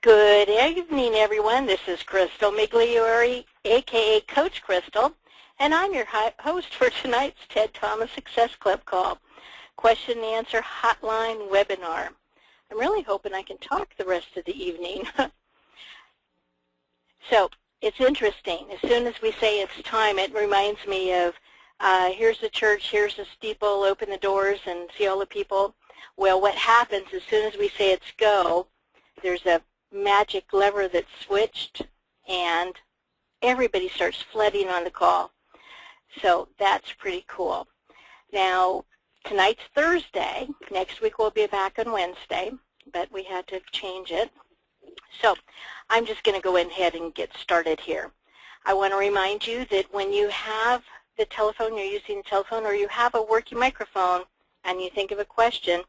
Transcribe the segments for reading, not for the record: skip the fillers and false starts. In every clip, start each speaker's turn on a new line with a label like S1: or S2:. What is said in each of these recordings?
S1: Good evening, everyone. This is Crystal Migliore, a.k.a. Coach Crystal, and I'm your host for tonight's Ted.Thomas Success Club call, Question and Answer Hotline webinar. I'm really hoping I can talk the rest of the evening. So, it's interesting. As soon as we say it's time, it reminds me of, here's the church, here's the steeple, open the doors and see all the people. Well, what happens as soon as we say it's go, there's a magic lever that's switched and everybody starts flooding on the call. So that's pretty cool. Now, tonight's Thursday. Next week we'll be back on Wednesday, but we had to change it. So I'm just going to go ahead and get started here. I want to remind you that when you have the telephone, you're using the telephone, or you have a working microphone and you think of a question,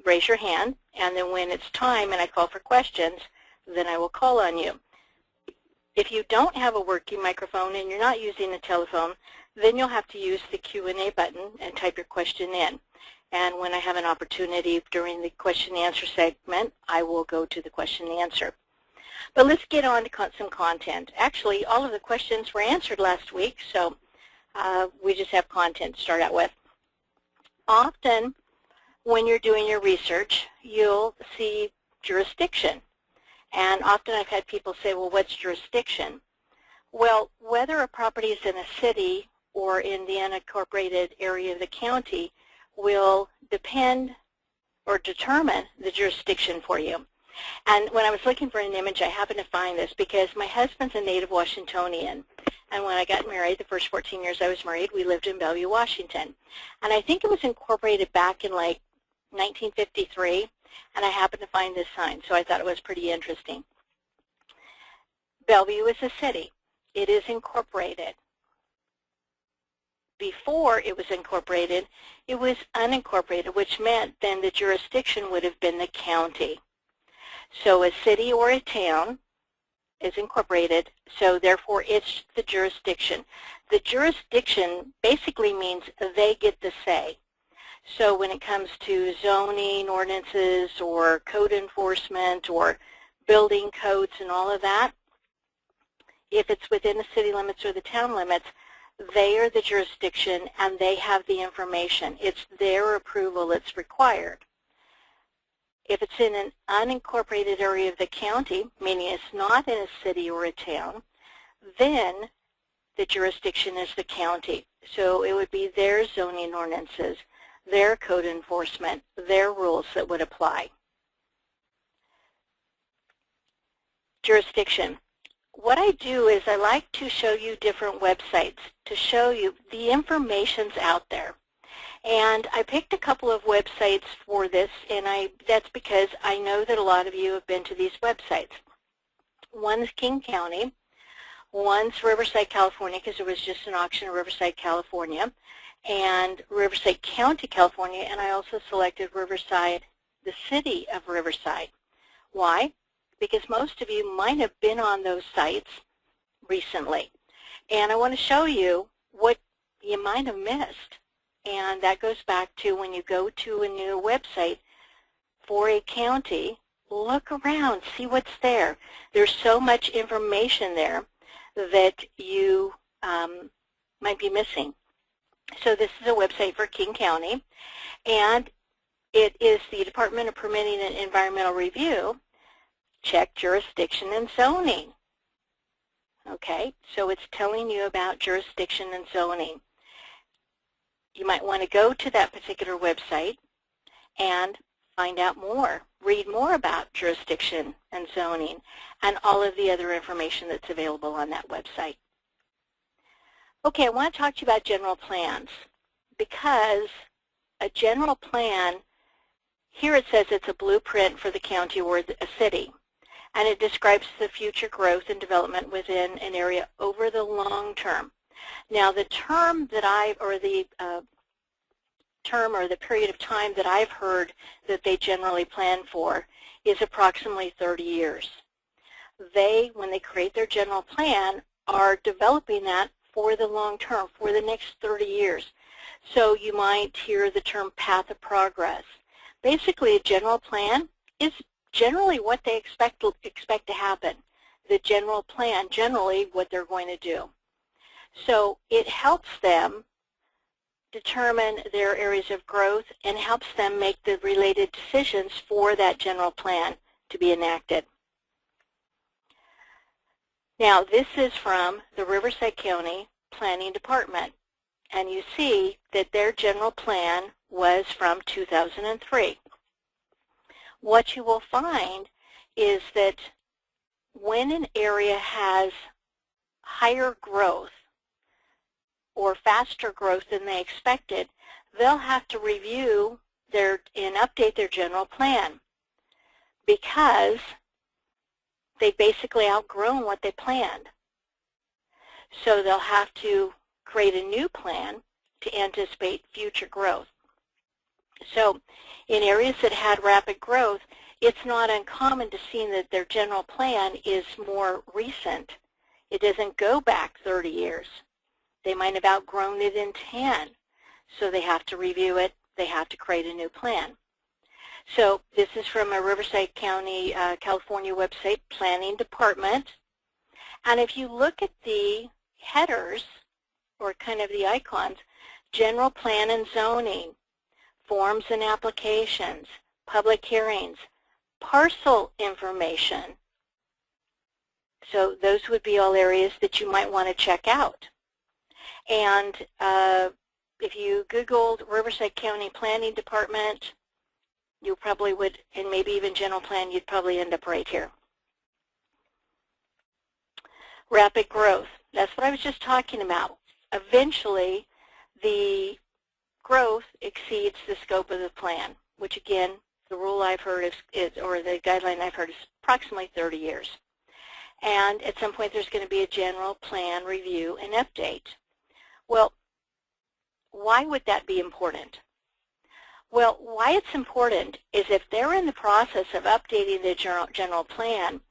S1: raise your hand, and then when it's time and I call for questions, then I will call on you. If you don't have a working microphone and you're not using a telephone, then you'll have to use the Q&A button and type your question in. And when I have an opportunity during the question and answer segment, I will go to the question and answer. But let's get on to some content. Actually, all of the questions were answered last week, so we just have content to start out with. Often, when you're doing your research, you'll see jurisdiction. And often I've had people say, well, what's jurisdiction? Well, whether a property is in a city or in the unincorporated area of the county will depend or determine the jurisdiction for you. And when I was looking for an image, I happened to find this because my husband's a native Washingtonian. And when I got married, the first 14 years I was married, we lived in Bellevue, Washington. And I think it was incorporated back in like 1953, and I happened to find this sign, so I thought it was pretty interesting. Bellevue is a city. It is incorporated. Before it was incorporated, it was unincorporated, which meant then the jurisdiction would have been the county. So a city or a town is incorporated, so therefore it's the jurisdiction. The jurisdiction basically means they get the say. So when it comes to zoning ordinances or code enforcement or building codes and all of that, if it's within the city limits or the town limits, they are the jurisdiction and they have the information. It's their approval that's required. If it's in an unincorporated area of the county, meaning it's not in a city or a town, then the jurisdiction is the county. So it would be their zoning ordinances, their code enforcement, their rules that would apply. Jurisdiction. What I do is I like to show you different websites to show you the information's out there. And I picked a couple of websites for this, and that's because I know that a lot of you have been to these websites. One's King County, one's Riverside, California, because there was just an auction in Riverside, California, and Riverside County, California, and I also selected Riverside, the city of Riverside. Why? Because most of you might have been on those sites recently. And I want to show you what you might have missed. And that goes back to when you go to a new website for a county, look around, see what's there. There's so much information there that you might be missing. So this is a website for King County, and it is the Department of Permitting and Environmental Review. Check jurisdiction and zoning. Okay, so it's telling you about jurisdiction and zoning. You might want to go to that particular website and find out more, read more about jurisdiction and zoning and all of the other information that's available on that website. Okay, I want to talk to you about general plans because a general plan, here it says it's a blueprint for the county or a city, and it describes the future growth and development within an area over the long term. Now, the term that the period of time that I've heard that they generally plan for is approximately 30 years. They, when they create their general plan, are developing that for the long term, for the next 30 years. So you might hear the term path of progress. Basically, a general plan is generally what they expect to happen, the general plan, generally what they're going to do. So it helps them determine their areas of growth and helps them make the related decisions for that general plan to be enacted. Now, this is from the Riverside County Planning Department, and you see that their general plan was from 2003. What you will find is that when an area has higher growth or faster growth than they expected, they'll have to review and update their general plan because they've basically outgrown what they planned. So they'll have to create a new plan to anticipate future growth. So in areas that had rapid growth, it's not uncommon to see that their general plan is more recent. It doesn't go back 30 years. They might have outgrown it in 10. So they have to review it. They have to create a new plan. So this is from a Riverside County, California website, Planning Department. And if you look at the headers, or kind of the icons, general plan and zoning, forms and applications, public hearings, parcel information. So those would be all areas that you might want to check out. And if you Googled Riverside County Planning Department, you probably would, and maybe even general plan, you'd probably end up right here. Rapid growth. That's what I was just talking about. Eventually, the growth exceeds the scope of the plan, which again, the rule I've heard is, or the guideline I've heard is approximately 30 years. And at some point there's going to be a general plan review and update. Well, why would that be important? Well, why it's important is if they're in the process of updating the general plan,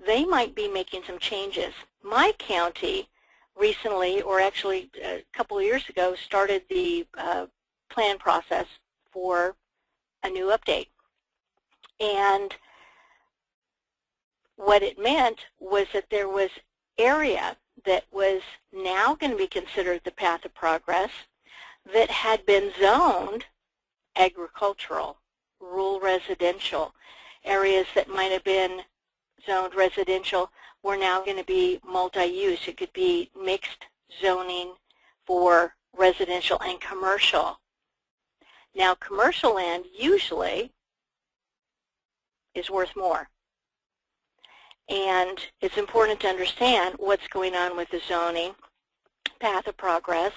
S1: they might be making some changes. My county recently, or actually a couple of years ago, started the plan process for a new update. And what it meant was that there was area that was now going to be considered the path of progress that had been zoned agricultural, rural residential. Areas that might have been zoned residential were now going to be multi-use. It could be mixed zoning for residential and commercial. Now, commercial land usually is worth more. And it's important to understand what's going on with the zoning, path of progress,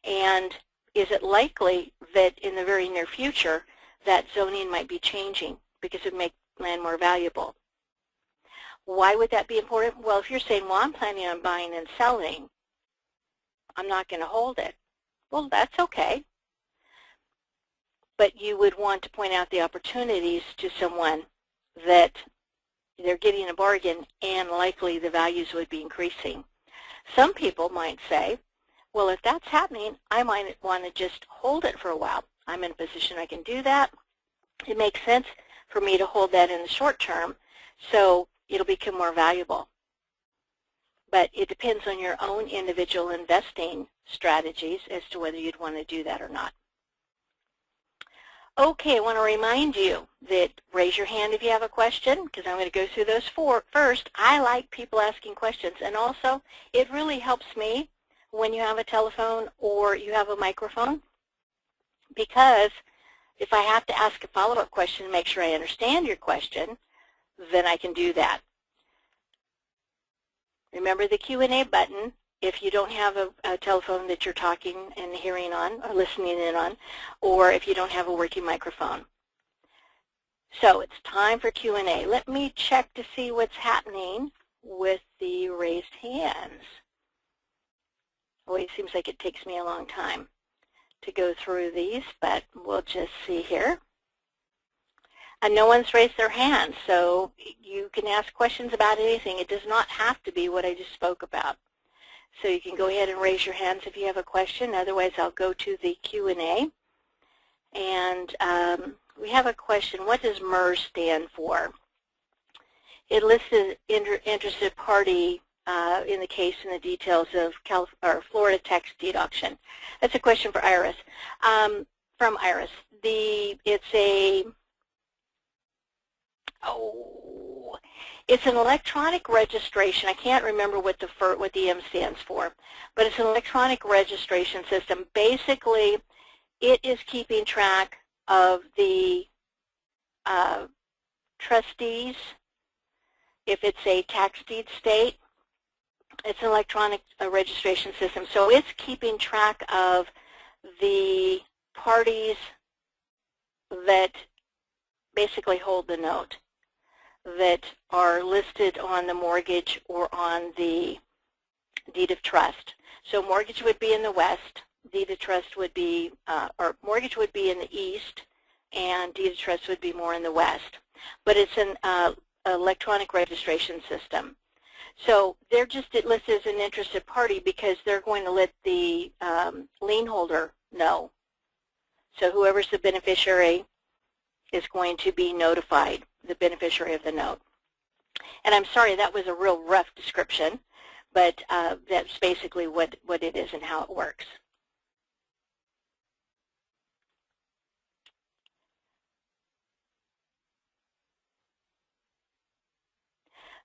S1: and is it likely that in the very near future that zoning might be changing because it would make land more valuable. Why would that be important? Well, if you're saying, well, I'm planning on buying and selling, I'm not going to hold it. Well, that's okay. But you would want to point out the opportunities to someone that they're getting a bargain and likely the values would be increasing. Some people might say, well, if that's happening, I might want to just hold it for a while. I'm in a position I can do that. It makes sense for me to hold that in the short term, so it'll become more valuable. But it depends on your own individual investing strategies as to whether you'd want to do that or not. Okay, I want to remind you that raise your hand if you have a question, because I'm going to go through those first. I like people asking questions, and also it really helps me when you have a telephone or you have a microphone, because if I have to ask a follow-up question to make sure I understand your question, then I can do that. Remember the Q&A button if you don't have a telephone that you're talking and hearing on or listening in on, or if you don't have a working microphone. So it's time for Q&A. Let me check to see what's happening with the raised hands. Oh, it seems like it takes me a long time to go through these, but we'll just see here. And no one's raised their hand, so you can ask questions about anything. It does not have to be what I just spoke about. So you can go ahead and raise your hands if you have a question. Otherwise, I'll go to the Q&A. And we have a question. What does MERS stand for? It lists an interested party in the case and the details of Florida tax deed auction. That's a question for Iris. From Iris, it's an electronic registration. I can't remember what the M stands for, but it's an electronic registration system. Basically, it is keeping track of the trustees. If it's a tax deed state, it's an electronic registration system. So it's keeping track of the parties that basically hold the note, that are listed on the mortgage or on the deed of trust. So mortgage would be in the west, deed of trust would be, or mortgage would be in the east, and deed of trust would be more in the west. But it's an electronic registration system. So they're just listed as an interested party because they're going to let the lien holder know. So whoever's the beneficiary is going to be notified, the beneficiary of the note. And I'm sorry, that was a real rough description, but that's basically what it is and how it works.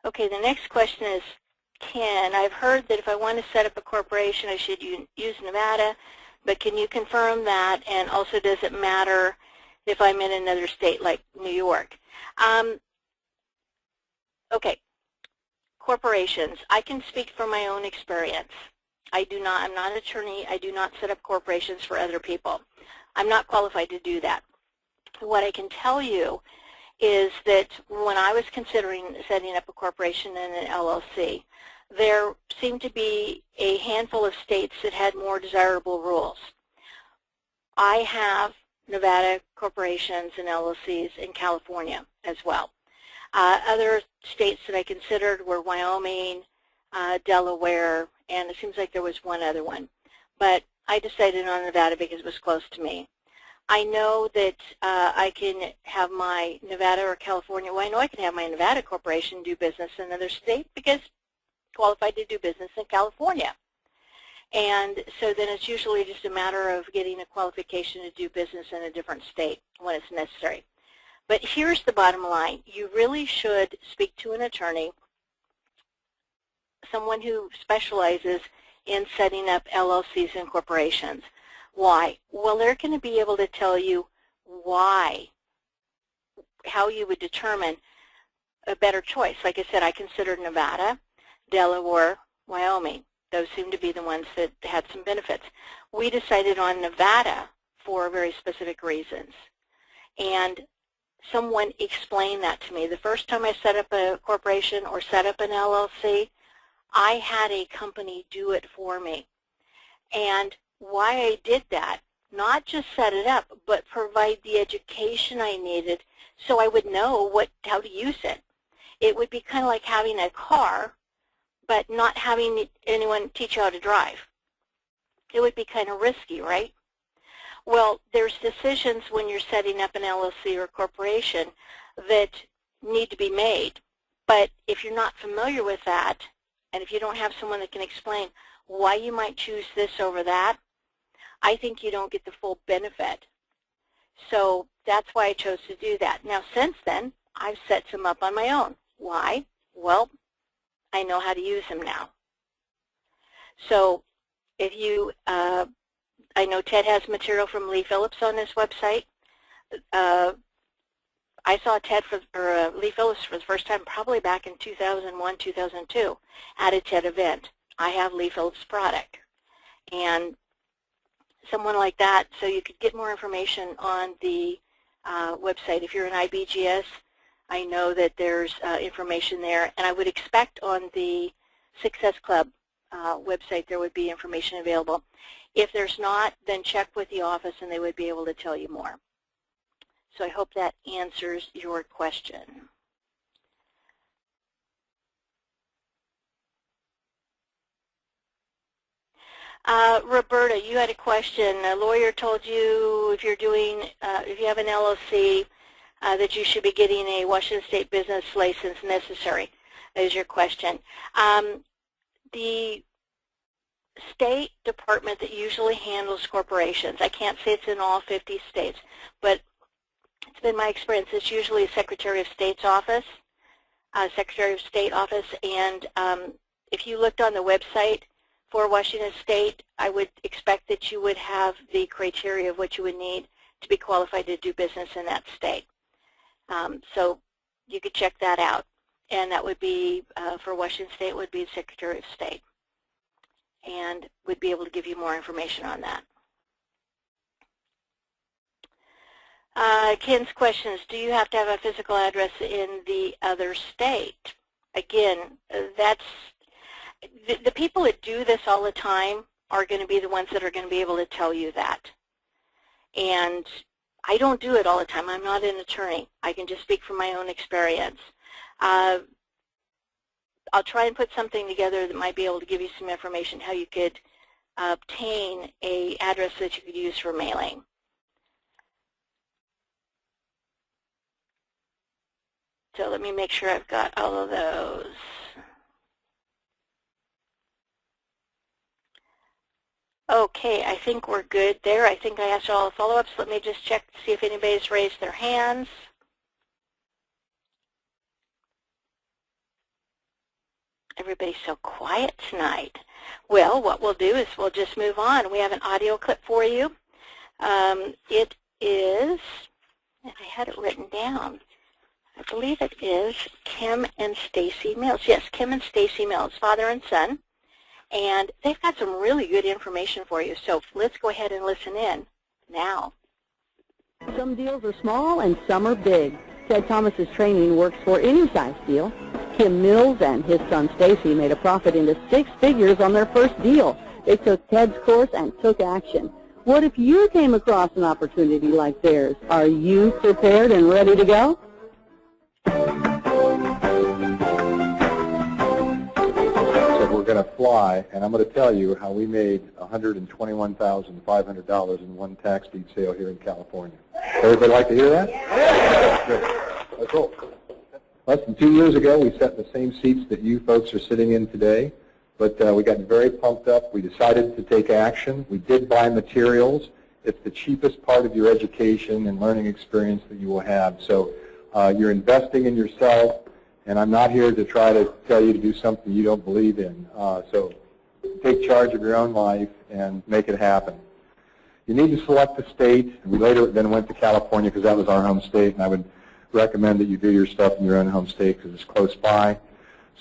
S1: Okay, the next question is, Ken, I've heard that if I want to set up a corporation, I should use Nevada, but can you confirm that? And also, does it matter if I'm in another state like New York? Okay, corporations. I can speak from my own experience. I'm not an attorney. I do not set up corporations for other people. I'm not qualified to do that. What I can tell you is that when I was considering setting up a corporation and an LLC, there seemed to be a handful of states that had more desirable rules. I have Nevada corporations and LLCs in California as well. Other states that I considered were Wyoming, Delaware, and it seems like there was one other one. But I decided on Nevada because it was close to me. I know that I can have my Nevada or California, well, I know I can have my Nevada corporation do business in another state because I'm qualified to do business in California. And so then it's usually just a matter of getting a qualification to do business in a different state when it's necessary. But here's the bottom line. You really should speak to an attorney, someone who specializes in setting up LLCs and corporations. Why? Well, they're going to be able to tell you why, how you would determine a better choice. Like I said, I considered Nevada, Delaware, Wyoming. Those seem to be the ones that had some benefits. We decided on Nevada for very specific reasons. And someone explained that to me. The first time I set up a corporation or set up an LLC, I had a company do it for me. And why I did that, not just set it up, but provide the education I needed so I would know how to use it. It would be kind of like having a car, but not having anyone teach you how to drive. It would be kind of risky, right? Well, there's decisions when you're setting up an LLC or corporation that need to be made. But if you're not familiar with that, and if you don't have someone that can explain why you might choose this over that, I think you don't get the full benefit. So that's why I chose to do that. Now, since then, I've set some up on my own. Why? Well, I know how to use them now. So if you, I know Ted has material from Lee Phillips on his website. I saw Ted Lee Phillips for the first time probably back in 2001, 2002 at a TED event. I have Lee Phillips' product. And someone like that, so you could get more information on the website. If you're an IBGS, I know that there's information there, and I would expect on the Success Club website there would be information available. If there's not, then check with the office and they would be able to tell you more. So I hope that answers your question. Roberta, you had a question. A lawyer told you if you're doing, if you have an LLC, that you should be getting a Washington State business license necessary, is your question. The state department that usually handles corporations, I can't say it's in all 50 states, but it's been my experience, it's usually a Secretary of State's office, and if you looked on the website for Washington State, I would expect that you would have the criteria of what you would need to be qualified to do business in that state. So you could check that out, and that would be, for Washington State, would be the Secretary of State, and would be able to give you more information on that. Ken's question is, do you have to have a physical address in the other state? Again, that's, the people that do this all the time are going to be the ones that are going to be able to tell you that. And I don't do it all the time. I'm not an attorney. I can just speak from my own experience. I'll try and put something together that might be able to give you some information how you could obtain an address that you could use for mailing. So let me make sure I've got all of those. Okay, I think we're good there. I think I asked all the follow-ups. Let me just check to see if anybody's raised their hands. Everybody's so quiet tonight. Well, what we'll do is we'll just move on. We have an audio clip for you. It is, and I had it written down, I believe it is Kim and Stacy Mills. Yes, Kim and Stacy Mills, father and son. And they've got some really good information for you. So let's go ahead and listen in now.
S2: Some deals are small and some are big. Ted.Thomas' training works for any size deal. Kim Mills and his son Stacy made a profit into 6 figures on their first deal. They took Ted's course and took action. What if you came across an opportunity like theirs? Are you prepared and ready to go?
S3: We're going to fly, and I'm going to tell you how we made $121,500 in one tax deed sale here in California. Everybody like to hear that? Yeah. Good. Let's roll. Less than 2 years ago, we sat in the same seats that you folks are sitting in today, but we got very pumped up. We decided to take action. We did buy materials. It's the cheapest part of your education and learning experience that you will have. So you're investing in yourself. And I'm not here to try to tell you to do something you don't believe in. So take charge of your own life and make it happen. You need to select a state. We later then went to California because that was our home state, and I would recommend that you do your stuff in your own home state because it's close by.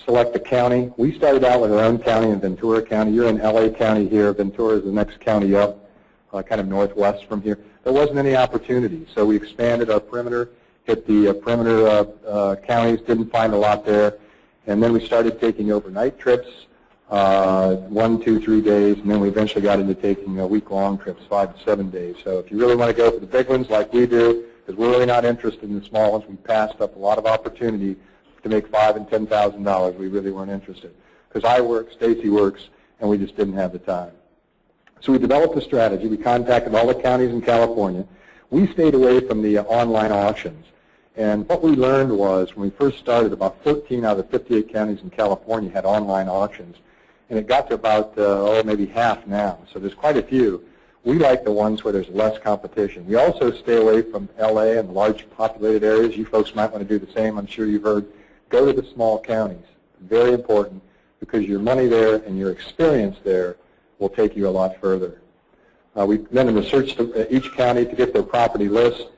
S3: Select a county. We started out with our own county in Ventura County. You're in LA County here. Ventura is the next county up, kind of northwest from here. There wasn't any opportunity, so we expanded our perimeter. Hit the perimeter counties, didn't find a lot there. And then we started taking overnight trips, 1, 2, 3 days, and then we eventually got into taking week-long trips, 5 to 7 days. So if you really want to go for the big ones like we do, because we're really not interested in the small ones, we passed up a lot of opportunity to make $5,000 and $10,000. We really weren't interested. Because I work, Stacy works, and we just didn't have the time. So we developed a strategy. We contacted all the counties in California. We stayed away from the online auctions. And what we learned was when we first started, about 14 out of the 58 counties in California had online auctions. And it got to about, maybe half now. So there's quite a few. We like the ones where there's less competition. We also stay away from LA and large populated areas. You folks might want to do the same. I'm sure you've heard. Go to the small counties. Very important because your money there and your experience there will take you a lot further. We then researched each county to get their property list.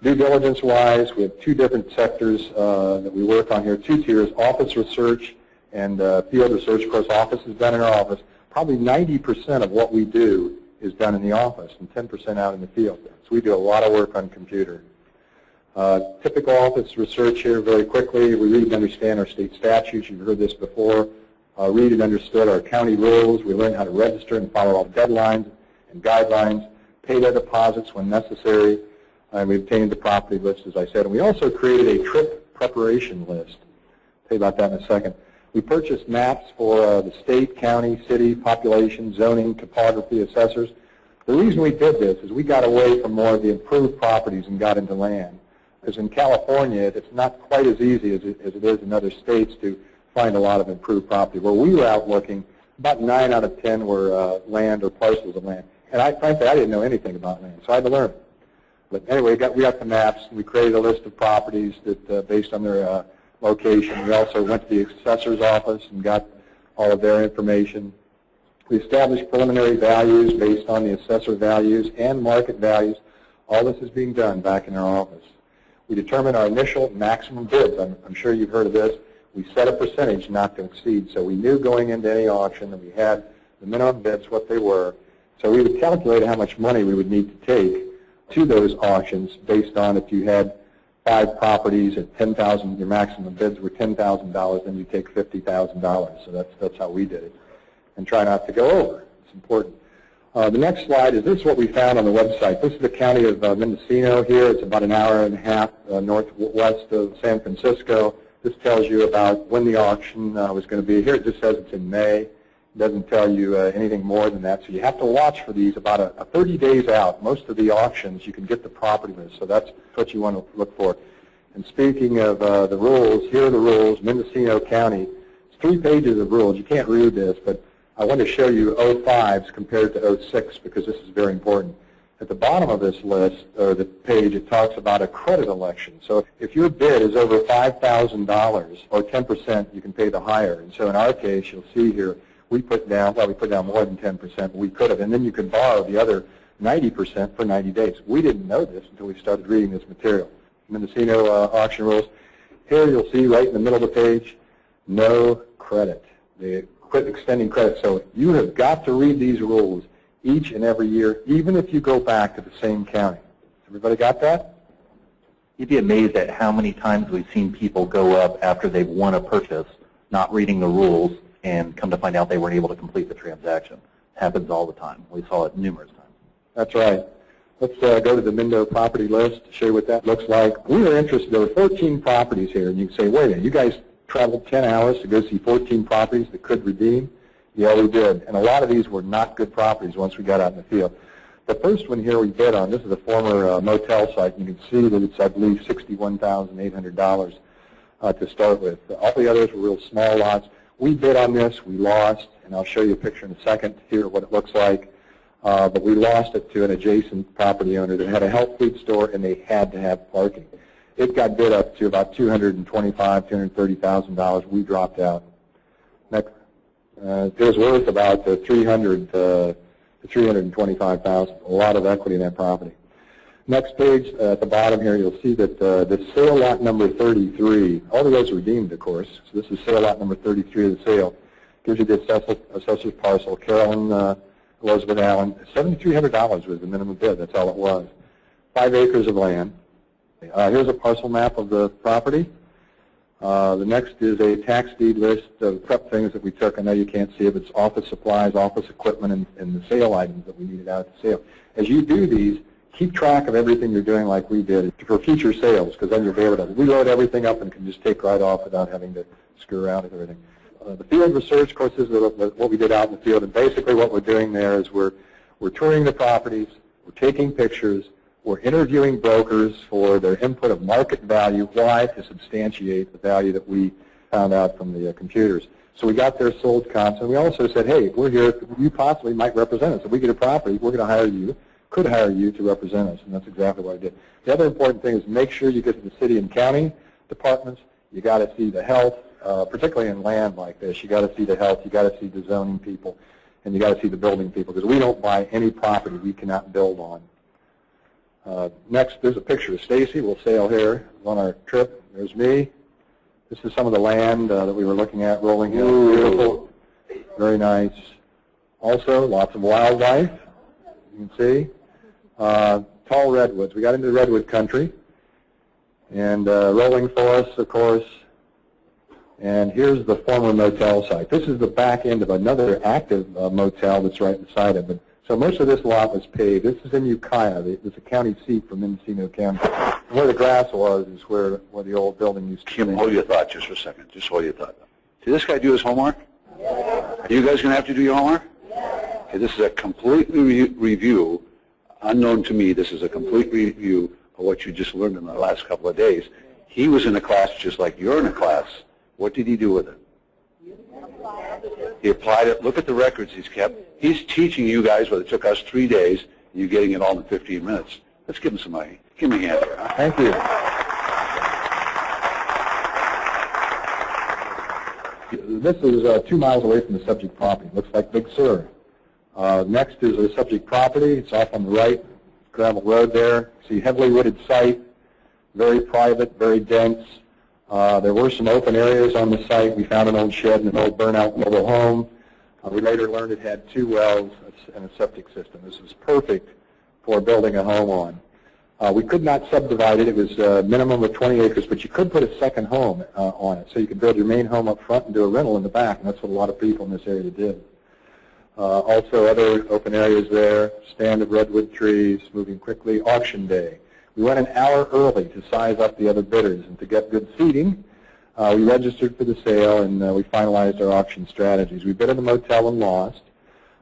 S3: Due diligence-wise, we have 2 different sectors that we work on here, 2 tiers, office research and field research. Of course, office is done in our office. Probably 90% of what we do is done in the office and 10% out in the field. So we do a lot of work on computer. Typical office research here very quickly. We read and understand our state statutes. You've heard this before. Read and understood our county rules. We learn how to register and follow all deadlines and guidelines, pay their deposits when necessary. And we obtained the property list, as I said. And we also created a trip preparation list. I'll tell you about that in a second. We purchased maps for the state, county, city, population, zoning, topography, assessors. The reason we did this is we got away from more of the improved properties and got into land. Because in California, it's not quite as easy as it is in other states to find a lot of improved property. Where we were out looking, about 9 out of 10 were land or parcels of land. And frankly, I didn't know anything about land, so I had to learn. But anyway, we got the maps. We created a list of properties that based on their location. We also went to the assessor's office and got all of their information. We established preliminary values based on the assessor values and market values. All this is being done back in our office. We determined our initial maximum bids. I'm sure you've heard of this. We set a percentage not to exceed. So we knew going into any auction that we had the minimum bids, what they were. So we would calculate how much money we would need to take to those auctions based on if you had 5 properties at $10,000, your maximum bids were $10,000, then you take $50,000. So that's how we did it. And try not to go over. It's important. The next slide is this is what we found on the website. This is the county of Mendocino here. It's about an hour and a half northwest of San Francisco. This tells you about when the auction was going to be. Here it just says it's in May. It doesn't tell you anything more than that. So you have to watch for these about 30 days out. Most of the auctions, you can get the property list. So that's what you want to look for. And speaking of the rules, here are the rules. Mendocino County. It's 3 pages of rules. You can't read this, but I want to show you 05s compared to 06 because this is very important. At the bottom of this list, or the page, it talks about a credit election. So if your bid is over $5,000 or 10%, you can pay the higher. And so in our case, you'll see here, we put down more than 10%. We could have, and then you could borrow the other 90% for 90 days. We didn't know this until we started reading this material. Mendocino auction rules. Here you'll see right in the middle of the page, no credit. They quit extending credit. So you have got to read these rules each and every year, even if you go back to the same county. Everybody got that?
S4: You'd be amazed at how many times we've seen people go up after they've won a purchase, not reading the rules, and come to find out they weren't able to complete the transaction. It happens all the time. We saw it numerous times.
S3: That's right. Let's go to the Mendo property list to show you what that looks like. We were interested. There were 14 properties here, and you can say, wait a minute, you guys traveled 10 hours to go see 14 properties that could redeem? Yeah, we did. And a lot of these were not good properties once we got out in the field. The first one here we bid on, this is a former motel site. You can see that it's, I believe, $61,800 to start with. All the others were real small lots. We bid on this. We lost, and I'll show you a picture in a second here what it looks like. But we lost it to an adjacent property owner that had a health food store, and they had to have parking. It got bid up to about $225,000, $230,000. We dropped out. Next. It was worth about $300,000 to $325,000. A lot of equity in that property. Next page at the bottom here, you'll see that the sale lot number 33. All of those redeemed, of course. So this is sale lot number 33 of the sale. Gives you the assessor's parcel. Carolyn Elizabeth Allen. $7,300 was the minimum bid. That's all it was. 5 acres of land. Here's a parcel map of the property. The next is a tax deed list of prep things that we took. I know you can't see it, but it's office supplies, office equipment, and the sale items that we needed out at the sale. As you do these, keep track of everything you're doing like we did for future sales, because then you'll be able to reload everything up and can just take right off without having to screw around with everything. The field research, of course, is what we did out in the field, and basically what we're doing there is we're touring the properties, we're taking pictures, we're interviewing brokers for their input of market value. Why? To substantiate the value that we found out from the computers. So we got their sold comps, and we also said, hey, we're here. You possibly might represent us. If we get a property, we're going to hire you, could hire you to represent us, and that's exactly what I did. The other important thing is make sure you get to the city and county departments. You got to see the health, particularly in land like this. You got to see the health. You got to see the zoning people, and you got to see the building people, because we don't buy any property we cannot build on. Next, there's a picture of Stacy. We'll sail here on our trip. There's me. This is some of the land that we were looking at, rolling hills. Beautiful. Very nice. Also, lots of wildlife. You can see. Tall redwoods. We got into the redwood country. And rolling forests, of course. And here's the former motel site. This is the back end of another active motel that's right beside it. But so most of this lot was paved. This is in Ukiah. It's a county seat from Mendocino County. Where the grass was is where the old building used to be.
S5: Kim, hold your thought just for a second. Just hold your thought. Did this guy do his homework? Yeah. Are you guys going to have to do your homework? Yeah. Okay, this is a complete review, unknown to me. This is a complete review of what you just learned in the last couple of days. He was in a class just like you're in a class. What did he do with it? He applied it. Look at the records he's kept. He's teaching you guys what it took us 3 days, and you're getting it all in 15 minutes. Let's give him some money. Give him a hand here. Huh?
S3: Thank you. This is 2 miles away from the subject property. Looks like Big Sur. Next is the subject property. It's off on the right, gravel road there. See, heavily wooded site, very private, very dense. There were some open areas on the site. We found an old shed and an old burnout mobile home. We later learned it had 2 wells and a septic system. This was perfect for building a home on. We could not subdivide it. It was a minimum of 20 acres, but you could put a second home on it. So you could build your main home up front and do a rental in the back, and that's what a lot of people in this area did. Also other open areas there, stand of redwood trees, moving quickly, auction day. We went an hour early to size up the other bidders and to get good seating. We registered for the sale, and we finalized our auction strategies. We bid in the motel and lost,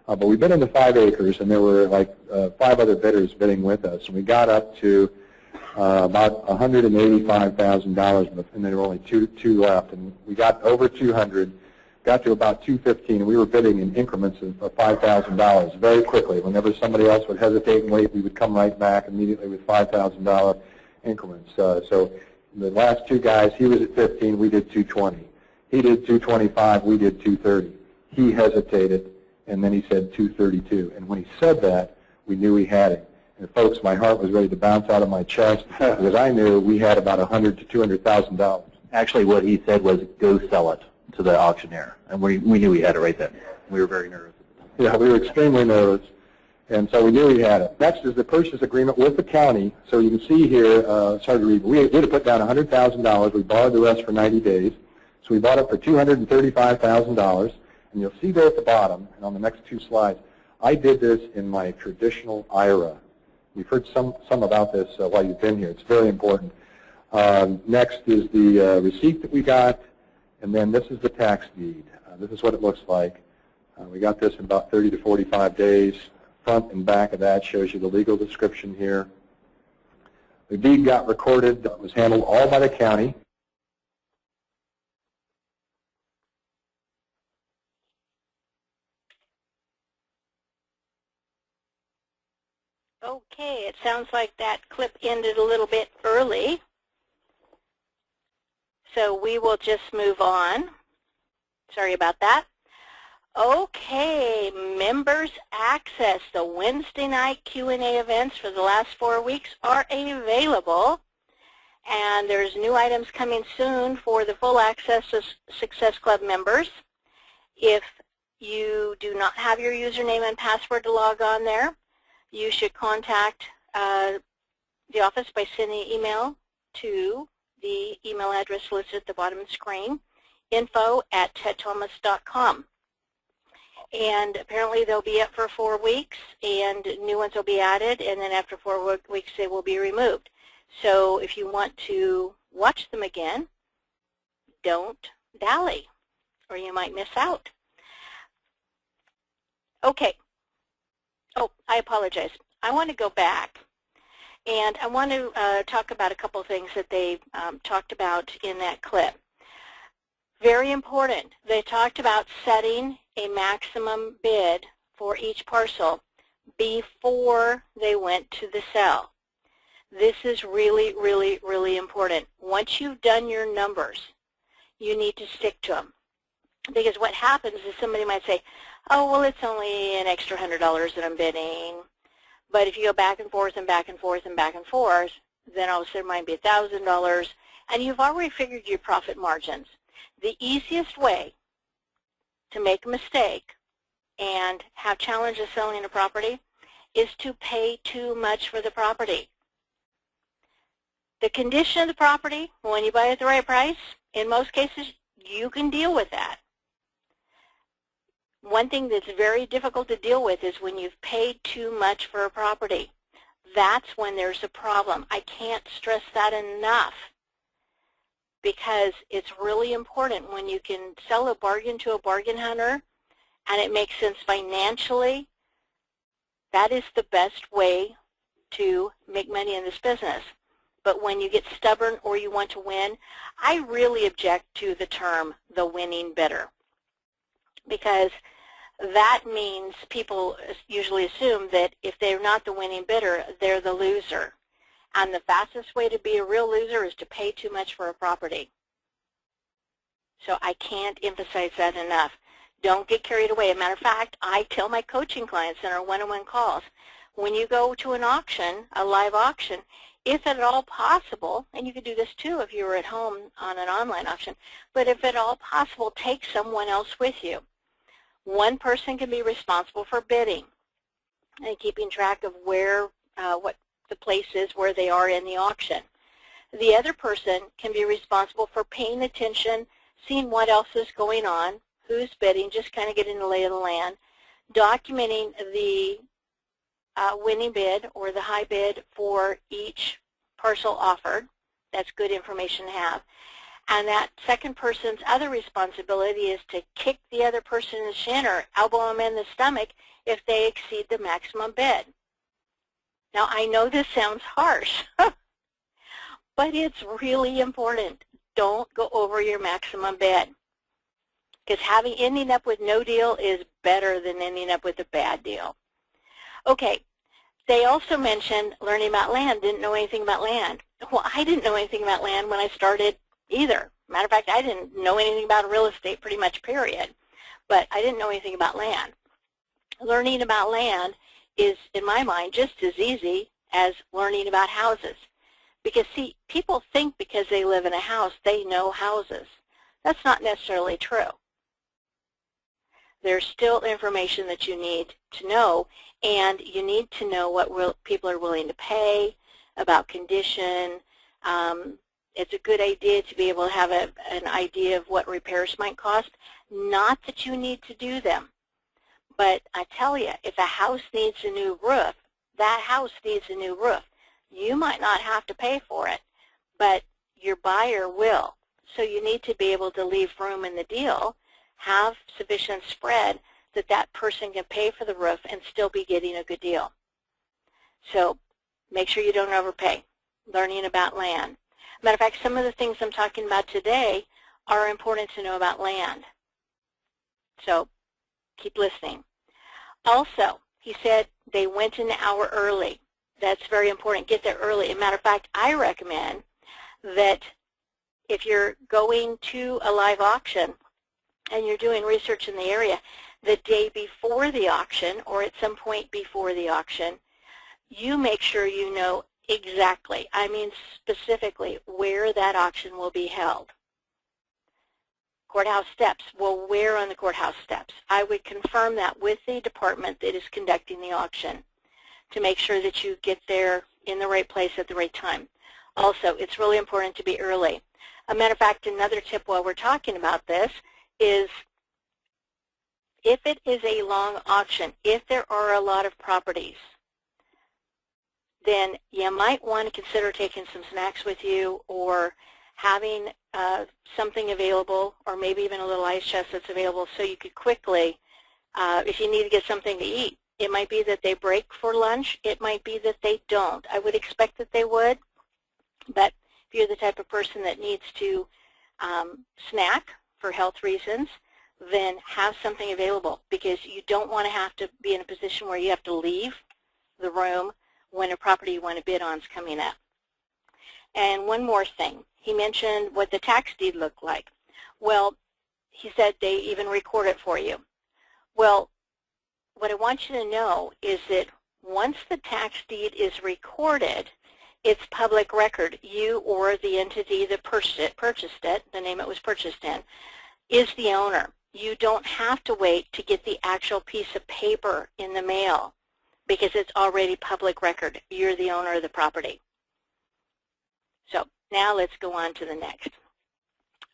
S3: but we bid into 5 acres, and there were like 5 other bidders bidding with us. And we got up to about $185,000, and there were only two left. And we got over 200, got to about 215, and we were bidding in increments of $5,000 very quickly. Whenever somebody else would hesitate and wait, we would come right back immediately with $5,000 increments. So the last 2 guys, he was at 15, we did 220. He did 225, we did 230. He hesitated, and then he said 232. And when he said that, we knew we had it. And folks, my heart was ready to bounce out of my chest because I knew we had about $100,000 to $200,000.
S4: Actually, what he said was, go sell it to the auctioneer. And we knew we had it right then. We were very nervous.
S3: Yeah, we were extremely nervous. And so we knew we had it. Next is the purchase agreement with the county. So you can see here, it's hard to read, but we had to put down $100,000. We borrowed the rest for 90 days. So we bought it for $235,000. And you'll see there at the bottom, and on the next 2 slides, I did this in my traditional IRA. You've heard some about this while you've been here. It's very important. Next is the receipt that we got, and then this is the tax deed. This is what it looks like. We got this in about 30 to 45 days. Front and back of that shows you the legal description here. The deed got recorded. It was handled all by the county.
S1: Okay, it sounds like that clip ended a little bit early. So we will just move on. Sorry about that. Okay, members access. The Wednesday night Q&A events for the last 4 weeks are available. And there's new items coming soon for the full access to Success Club members. If you do not have your username and password to log on there, you should contact the office by sending an email to the email address listed at the bottom of the screen, info@Ted.Thomas.com. And apparently they'll be up for 4 weeks, and new ones will be added, and then after 4 weeks they will be removed. So if you want to watch them again, don't dally, or you might miss out. Okay. Oh, I apologize. I want to go back, and I want to talk about a couple of things that they talked about in that clip. Very important. They talked about setting a maximum bid for each parcel before they went to the sale. This is really, really, really important. Once you've done your numbers, you need to stick to them. Because what happens is somebody might say, oh, well, it's only an extra $100 that I'm bidding. But if you go back and forth and back and forth and back and forth, then all of a sudden it might be $1,000, and you've already figured your profit margins. The easiest way to make a mistake and have challenges selling a property is to pay too much for the property. The condition of the property, when you buy it at the right price, in most cases, you can deal with that. One thing that's very difficult to deal with is when you've paid too much for a property. That's when there's a problem. I can't stress that enough, because it's really important when you can sell a bargain to a bargain hunter and it makes sense financially. That is the best way to make money in this business. But when you get stubborn or you want to win, I really object to the term the winning bidder, because that means people usually assume that if they're not the winning bidder, they're the loser. And the fastest way to be a real loser is to pay too much for a property. So I can't emphasize that enough. Don't get carried away. As a matter of fact, I tell my coaching clients in our one-on-one calls, when you go to an auction, a live auction, if at all possible, and you could do this too if you were at home on an online auction, but if at all possible, take someone else with you. One person can be responsible for bidding and keeping track of where, what the place is where they are in the auction. The other person can be responsible for paying attention, seeing what else is going on, who's bidding, just kind of getting the lay of the land, documenting the winning bid or the high bid for each parcel offered. That's good information to have. And that second person's other responsibility is to kick the other person in the shin or elbow them in the stomach if they exceed the maximum bid. Now, I know this sounds harsh, but it's really important. Don't go over your maximum bid, because ending up with no deal is better than ending up with a bad deal. Okay, they also mentioned learning about land, didn't know anything about land. Well, I didn't know anything about land when I started either. Matter of fact, I didn't know anything about real estate pretty much, period. But I didn't know anything about land. Learning about land is, in my mind, just as easy as learning about houses. Because, see, people think because they live in a house, they know houses. That's not necessarily true. There's still information that you need to know, and you need to know what people are willing to pay, about condition. It's a good idea to be able to have an idea of what repairs might cost. Not that you need to do them, but I tell you, if a house needs a new roof, that house needs a new roof. You might not have to pay for it, but your buyer will. So you need to be able to leave room in the deal, have sufficient spread that that person can pay for the roof and still be getting a good deal. So make sure you don't overpay. Learning about land. Matter of fact, some of the things I'm talking about today are important to know about land. So keep listening. Also, he said they went an hour early. That's very important. Get there early. As a matter of fact, I recommend that if you're going to a live auction and you're doing research in the area, the day before the auction or at some point before the auction, you make sure you know exactly, I mean specifically, where that auction will be held. Courthouse steps. Well, where on the courthouse steps? I would confirm that with the department that is conducting the auction to make sure that you get there in the right place at the right time. Also, it's really important to be early. As a matter of fact, another tip while we're talking about this is if it is a long auction, if there are a lot of properties, then you might want to consider taking some snacks with you or having something available, or maybe even a little ice chest that's available so you could quickly, if you need to get something to eat. It might be that they break for lunch. It might be that they don't. I would expect that they would, but if you're the type of person that needs to snack for health reasons, then have something available, because you don't want to have to be in a position where you have to leave the room when a property you want to bid on is coming up. And one more thing. He mentioned what the tax deed looked like. Well, he said they even record it for you. Well, what I want you to know is that once the tax deed is recorded, it's public record. You or the entity that purchased it, the name it was purchased in, is the owner. You don't have to wait to get the actual piece of paper in the mail because it's already public record. You're the owner of the property. So now let's go on to the next.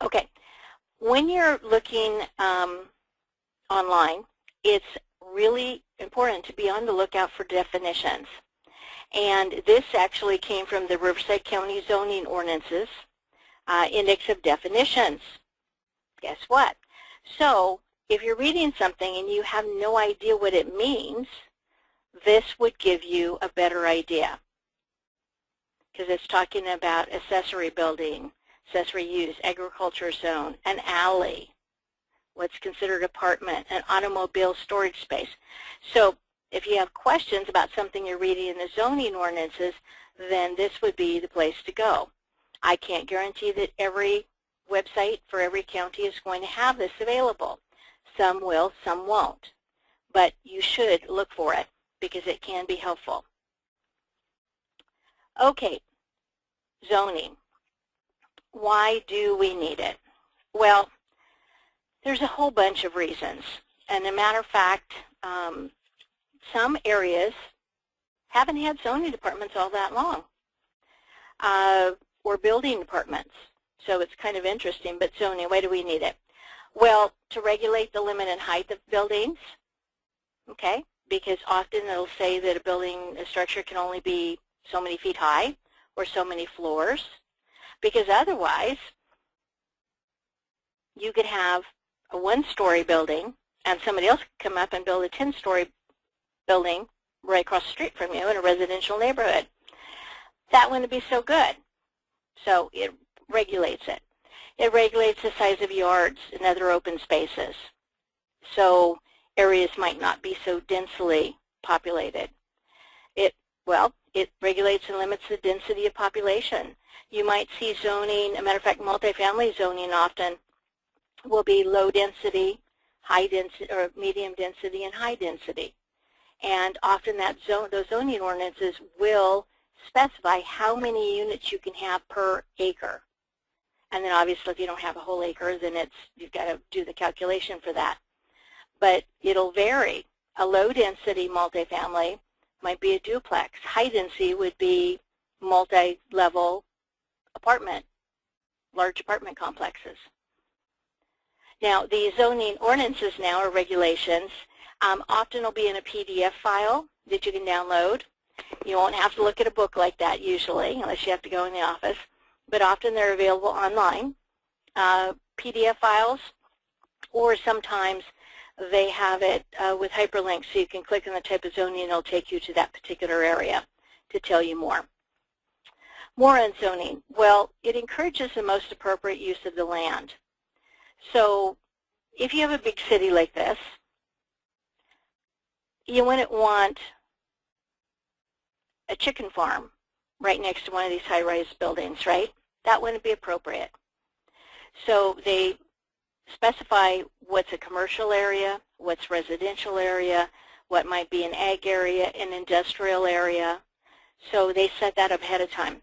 S1: Okay, when you're looking online, it's really important to be on the lookout for definitions. And this actually came from the Riverside County Zoning Ordinances Index of Definitions. Guess what? So if you're reading something and you have no idea what it means, this would give you a better idea. because it's talking about accessory building, accessory use, agriculture zone, an alley, what's considered apartment, an automobile storage space. So if you have questions about something you're reading in the zoning ordinances, then this would be the place to go. I can't guarantee that every website for every county is going to have this available. Some will, some won't. But you should look for it because it can be helpful. Okay, zoning. Why do we need it? Well, there's a whole bunch of reasons. And as a matter of fact, some areas haven't had zoning departments all that long, or building departments. So it's kind of interesting, but zoning, why do we need it? Well, to regulate the limit and height of buildings, okay, because often it'll say that a structure can only be so many feet high or so many floors, because otherwise you could have a one-story building and somebody else could come up and build a 10-story building right across the street from you in a residential neighborhood. That wouldn't be so good. So it regulates it. It regulates the size of yards and other open spaces. So areas might not be so densely populated. It regulates and limits the density of population. You might see zoning, as a matter of fact, multifamily zoning often will be low density, high density, or medium density and high density. And often those zoning ordinances will specify how many units you can have per acre. And then obviously if you don't have a whole acre, then you've got to do the calculation for that. But it'll vary. A low density multifamily might be a duplex. High density would be multi-level apartment, large apartment complexes. Now the zoning ordinances now, or regulations, often will be in a PDF file that you can download. You won't have to look at a book like that usually, unless you have to go in the office. But often they're available online, PDF files, or sometimes they have it with hyperlinks, so you can click on the type of zoning and it'll take you to that particular area to tell you more. More on zoning. Well, it encourages the most appropriate use of the land. So if you have a big city like this, you wouldn't want a chicken farm right next to one of these high-rise buildings, right? That wouldn't be appropriate. So they specify what's a commercial area, what's residential area, what might be an ag area, an industrial area. So they set that up ahead of time.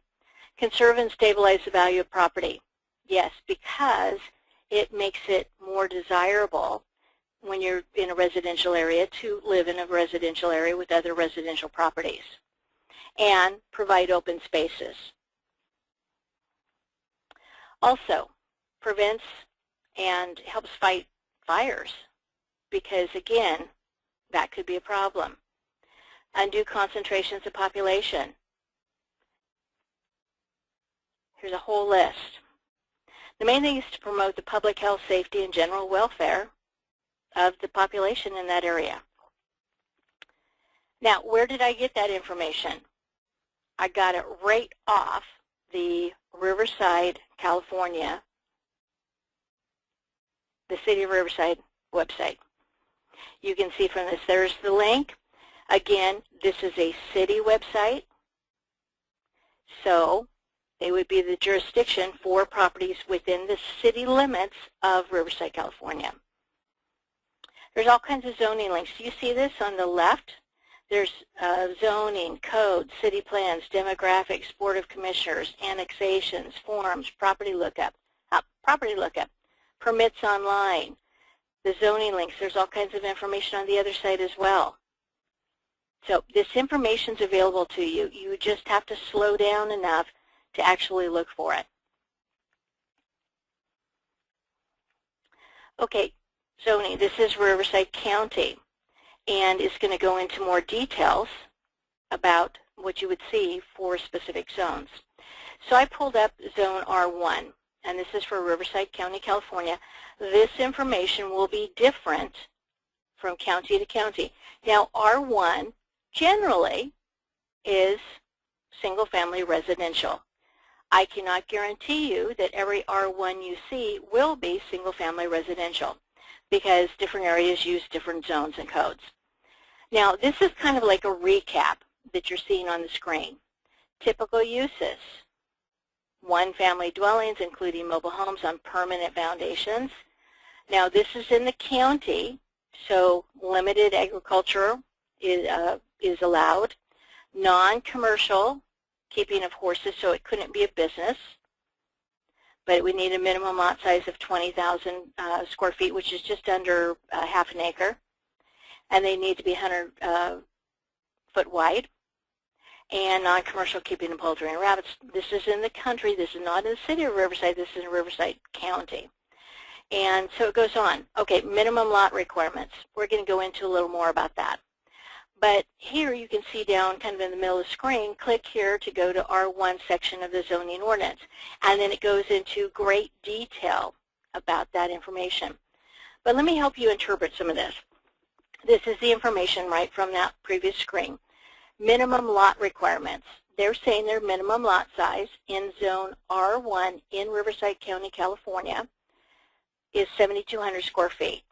S1: Conserve and stabilize the value of property. Yes, because it makes it more desirable when you're in a residential area to live in a residential area with other residential properties, and provide open spaces. Also, prevents and helps fight fires, because again, that could be a problem. Undue concentrations of population. Here's a whole list. The main thing is to promote the public health, safety, and general welfare of the population in that area. Now, where did I get that information? I got it right off the Riverside, California, the City of Riverside website. You can see from this, there's the link. Again, this is a city website, so they would be the jurisdiction for properties within the city limits of Riverside, California. There's all kinds of zoning links. Do you see this on the left? There's zoning, code, city plans, demographics, board of commissioners, annexations, forms, property lookup, permits online, the zoning links. There's all kinds of information on the other side as well. So this information is available to you. You just have to slow down enough to actually look for it. Okay, zoning. This is Riverside County, and it's going to go into more details about what you would see for specific zones. So I pulled up Zone R1, and this is for Riverside County, California. This information will be different from county to county. Now, R1 generally is single-family residential. I cannot guarantee you that every R1 you see will be single-family residential because different areas use different zones and codes. Now, this is kind of like a recap that you're seeing on the screen. Typical uses: one-family dwellings, including mobile homes on permanent foundations. Now, this is in the county, so limited agriculture is allowed. Non-commercial, keeping of horses, so it couldn't be a business, but we need a minimum lot size of 20,000 square feet, which is just under half an acre, and they need to be 100 foot wide. And non-commercial, keeping of poultry and rabbits. This is in the country. This is not in the city of Riverside. This is in Riverside County. And so it goes on. Okay, minimum lot requirements. We're going to go into a little more about that. But here you can see down kind of in the middle of the screen, click here to go to R1 section of the zoning ordinance. And then it goes into great detail about that information. But let me help you interpret some of this. This is the information right from that previous screen. Minimum lot requirements. They're saying their minimum lot size in zone R1 in Riverside County, California is 7,200 square feet.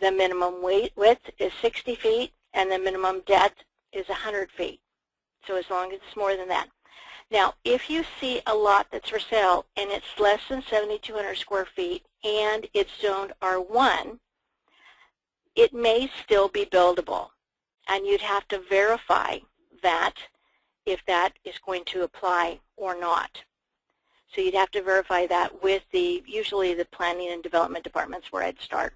S1: The minimum width is 60 feet and the minimum depth is 100 feet. So as long as it's more than that. Now, if you see a lot that's for sale and it's less than 7,200 square feet and it's zoned R1, it may still be buildable. And you'd have to verify that if that is going to apply or not. So you'd have to verify that with usually the planning and development departments where I'd start.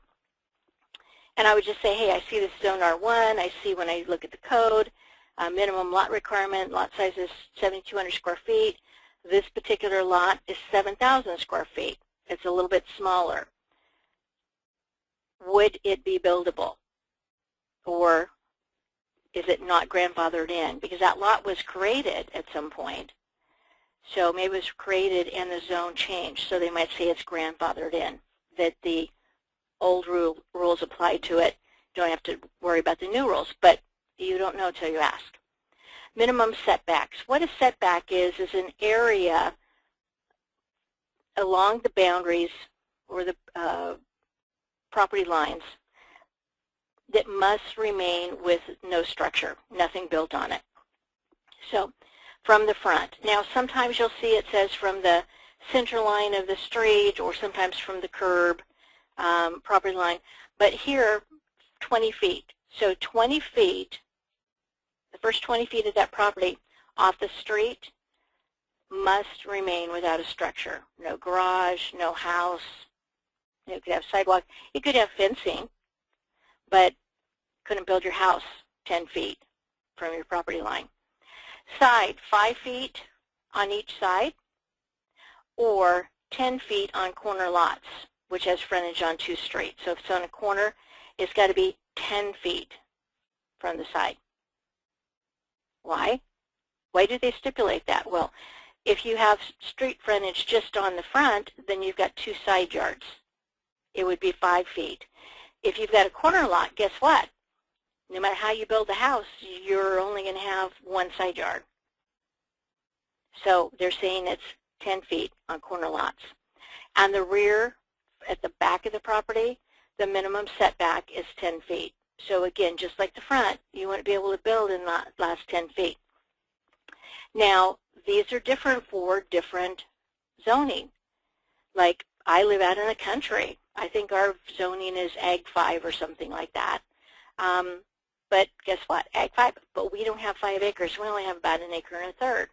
S1: And I would just say, hey, I see this zone R1. I see when I look at the code, minimum lot requirement, lot size is 7,200 square feet. This particular lot is 7,000 square feet. It's a little bit smaller. Would it be buildable? Or is it not grandfathered in? Because that lot was created at some point. So maybe it was created and the zone changed. So they might say it's grandfathered in, that the old rules apply to it. You don't have to worry about the new rules, but you don't know until you ask. Minimum setbacks. What a setback is an area along the boundaries or the property lines that must remain with no structure, nothing built on it. So from the front. Now sometimes you'll see it says from the center line of the street or sometimes from the curb property line, but here 20 feet. So 20 feet, the first 20 feet of that property off the street must remain without a structure. No garage, no house. You could have sidewalk. You could have fencing, but couldn't build your house 10 feet from your property line. Side, 5 feet on each side, or 10 feet on corner lots, which has frontage on 2 streets. So if it's on a corner, it's got to be 10 feet from the side. Why? Why do they stipulate that? Well, if you have street frontage just on the front, then you've got 2 side yards. It would be 5 feet. If you've got a corner lot, guess what? No matter how you build the house, you're only going to have 1 side yard. So they're saying it's 10 feet on corner lots. And the rear, at the back of the property, the minimum setback is 10 feet. So again, just like the front, you wouldn't be able to build in the last 10 feet. Now, these are different for different zoning. Like, I live out in the country. I think our zoning is Ag 5 or something like that. But guess what? Ag 5, but we don't have 5 acres. We only have about 1 acre and a third.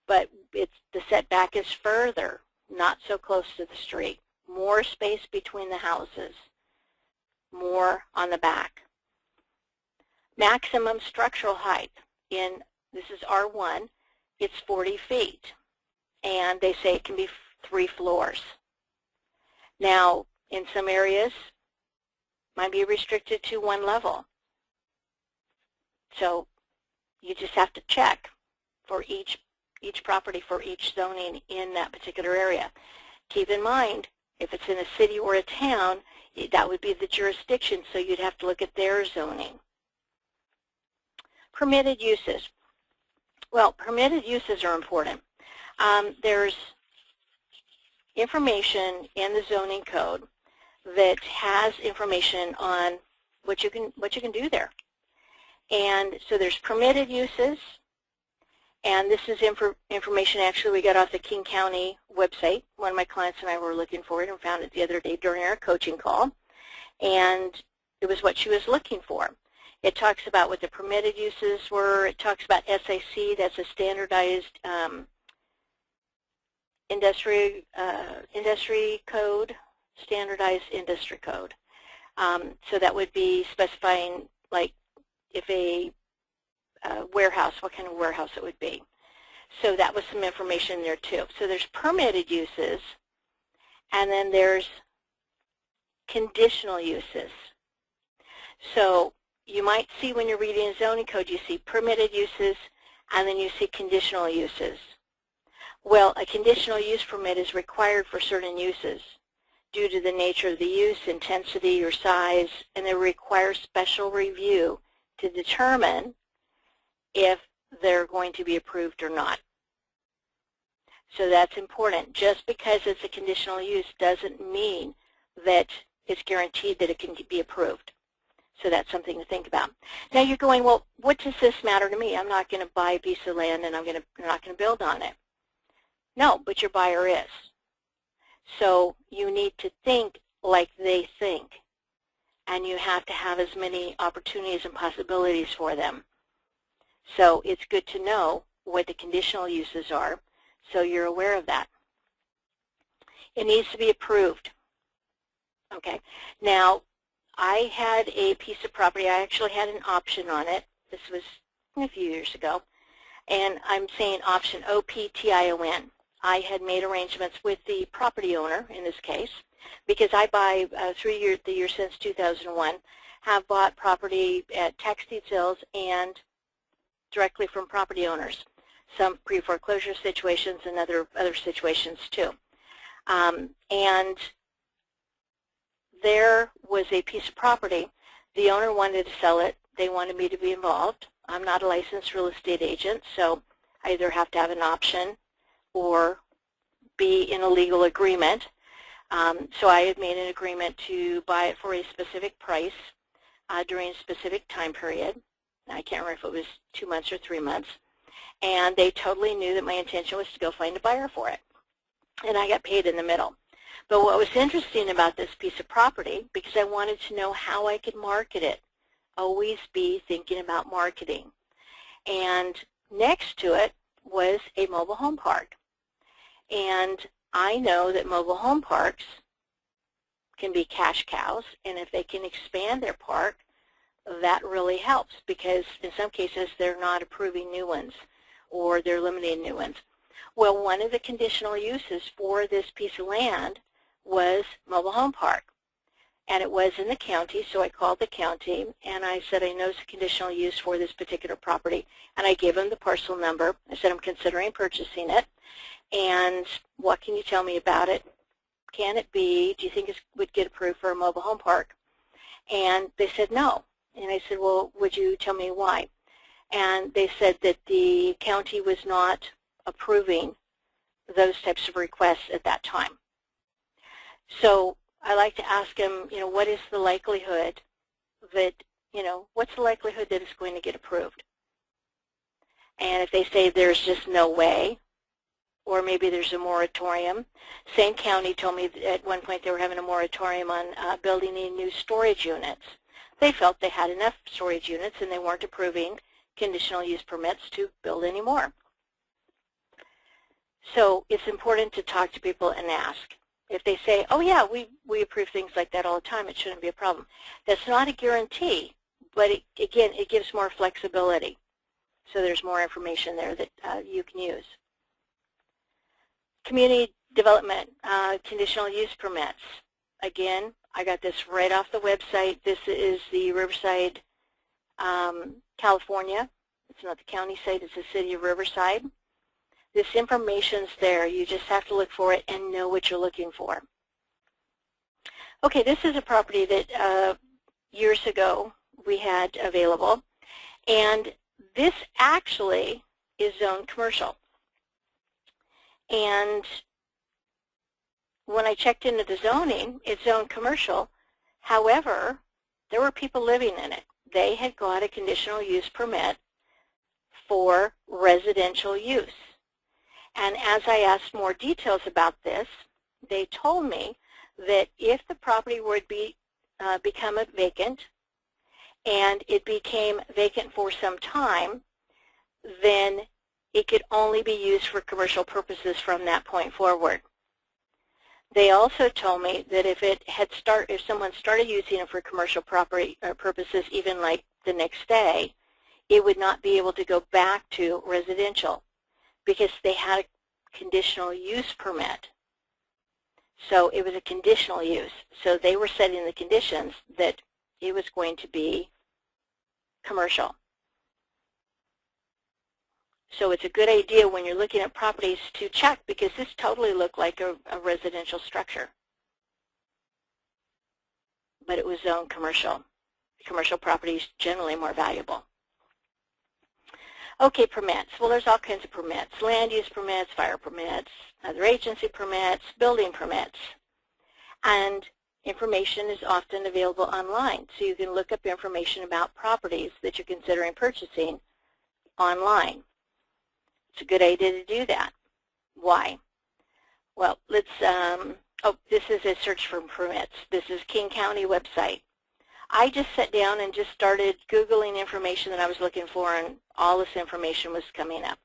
S1: But the setback is further, not so close to the street. More space between the houses, more on the back. Maximum structural height this is R1, it's 40 feet. And they say it can be 3 floors. Now, in some areas, might be restricted to 1 level. So you just have to check for each property for each zoning in that particular area. Keep in mind, if it's in a city or a town, that would be the jurisdiction, so you'd have to look at their zoning. Permitted uses. Well, permitted uses are important. There's information in the zoning code that has information on what you can do there. And so there's permitted uses, and this is information actually we got off the King County website. One of my clients and I were looking for it and found it the other day during our coaching call, and it was what she was looking for. It talks about what the permitted uses were. It talks about SIC, that's a standardized industry code, standardized industry code. So that would be specifying, like, if a warehouse, what kind of warehouse it would be. So that was some information there too. So there's permitted uses, and then there's conditional uses. So you might see when you're reading a zoning code, you see permitted uses, and then you see conditional uses. Well, a conditional use permit is required for certain uses due to the nature of the use, intensity, or size, and it requires special review to determine if they're going to be approved or not. So that's important. Just because it's a conditional use doesn't mean that it's guaranteed that it can be approved. So that's something to think about. Now you're going, well, what does this matter to me? I'm not going to buy a piece of land and I'm not going to build on it. No, but your buyer is. So you need to think like they think, and you have to have as many opportunities and possibilities for them. So it's good to know what the conditional uses are, so you're aware of that. It needs to be approved. Okay. Now, I had a piece of property. I actually had an option on it. This was a few years ago. And I'm saying option, O-P-T-I-O-N. I had made arrangements with the property owner, in this case, because I buy the year since 2001, have bought property at tax deed sales and directly from property owners. Some pre-foreclosure situations and other situations too. And there was a piece of property. The owner wanted to sell it. They wanted me to be involved. I'm not a licensed real estate agent, so I either have to have an option or be in a legal agreement. So I had made an agreement to buy it for a specific price during a specific time period. I can't remember if it was 2 months or 3 months. And they totally knew that my intention was to go find a buyer for it. And I got paid in the middle. But what was interesting about this piece of property, because I wanted to know how I could market it, always be thinking about marketing. And next to it was a mobile home park. And I know that mobile home parks can be cash cows, and if they can expand their park, that really helps, because in some cases they're not approving new ones or they're limiting new ones. Well, one of the conditional uses for this piece of land was mobile home park, and it was in the county, so I called the county and I said, I know it's a conditional use for this particular property, and I gave them the parcel number. I said, I'm considering purchasing it, and what can you tell me about it? Can it be, do you think it would get approved for a mobile home park? And they said no. And I said, well, would you tell me why? And they said that the county was not approving those types of requests at that time. So I like to ask them, what is the likelihood that, what's the likelihood that it's going to get approved? And if they say there's just no way, or maybe there's a moratorium. Same county told me that at one point they were having a moratorium on building any new storage units. They felt they had enough storage units and they weren't approving conditional use permits to build any more. So it's important to talk to people and ask. If they say, oh yeah, we approve things like that all the time, it shouldn't be a problem. That's not a guarantee, but again, it gives more flexibility. So there's more information there that you can use. Community development, conditional use permits. Again, I got this right off the website. This is the Riverside, California. It's not the county site, it's the city of Riverside. This information's there. You just have to look for it and know what you're looking for. Okay, this is a property that years ago we had available. And this actually is zoned commercial. And when I checked into the zoning, it's zoned commercial. However, there were people living in it. They had got a conditional use permit for residential use. And as I asked more details about this, they told me that if the property would become vacant, and it became vacant for some time, then it could only be used for commercial purposes from that point forward. They also told me that if someone started using it for commercial property purposes, even like the next day, it would not be able to go back to residential because they had a conditional use permit. So it was a conditional use. So they were setting the conditions that it was going to be commercial. So it's a good idea when you're looking at properties to check, because this totally looked like a residential structure. But it was zoned commercial. Commercial property is generally more valuable. Okay, permits. Well, there's all kinds of permits. Land use permits, fire permits, other agency permits, building permits. And information is often available online. So you can look up information about properties that you're considering purchasing online. It's a good idea to do that. Why? Well, let's, this is a search for permits. This is King County website. I just sat down and just started Googling information that I was looking for, and all this information was coming up.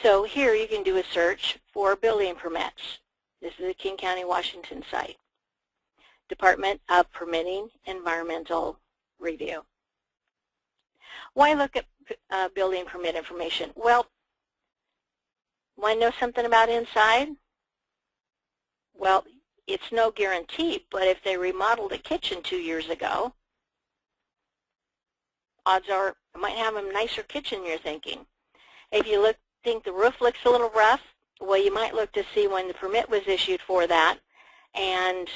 S1: So here you can do a search for building permits. This is the King County, Washington site. Department of Permitting Environmental Review. Why look at building permit information? Well, want to know something about inside? Well, it's no guarantee, but if they remodeled a kitchen 2 years ago, odds are it might have a nicer kitchen, you're thinking. If you think the roof looks a little rough, well, you might look to see when the permit was issued for that, and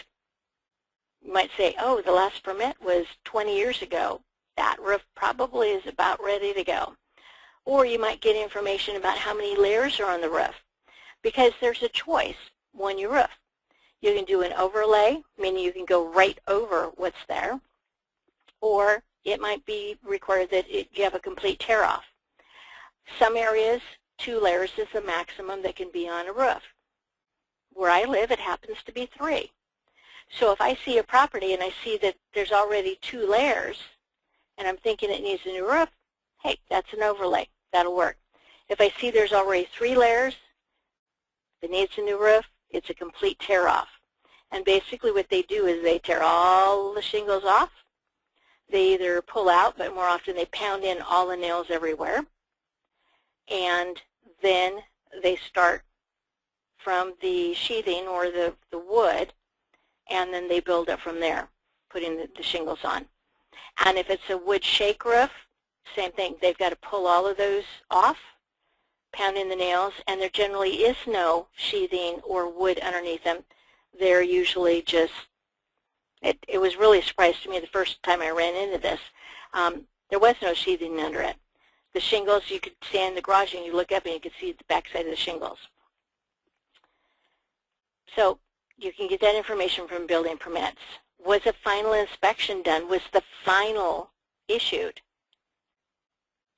S1: you might say, oh, the last permit was 20 years ago. That roof probably is about ready to go. Or you might get information about how many layers are on the roof, because there's a choice when you roof. You can do an overlay, meaning you can go right over what's there, or it might be required that you have a complete tear-off. Some areas, 2 layers is the maximum that can be on a roof. Where I live, it happens to be 3. So if I see a property and I see that there's already 2 layers, and I'm thinking it needs a new roof, hey, that's an overlay. That'll work. If I see there's already 3 layers, it needs a new roof, it's a complete tear-off. And basically what they do is they tear all the shingles off. They either pull out, but more often they pound in all the nails everywhere. And then they start from the sheathing or the wood, and then they build up from there, putting the shingles on. And if it's a wood shake roof, same thing. They've got to pull all of those off, pound in the nails, and there generally is no sheathing or wood underneath them. They're usually just, it was really a surprise to me the first time I ran into this. There was no sheathing under it. The shingles, you could stand in the garage and you look up and you could see the backside of the shingles. So you can get that information from building permits. Was a final inspection done? Was the final issued?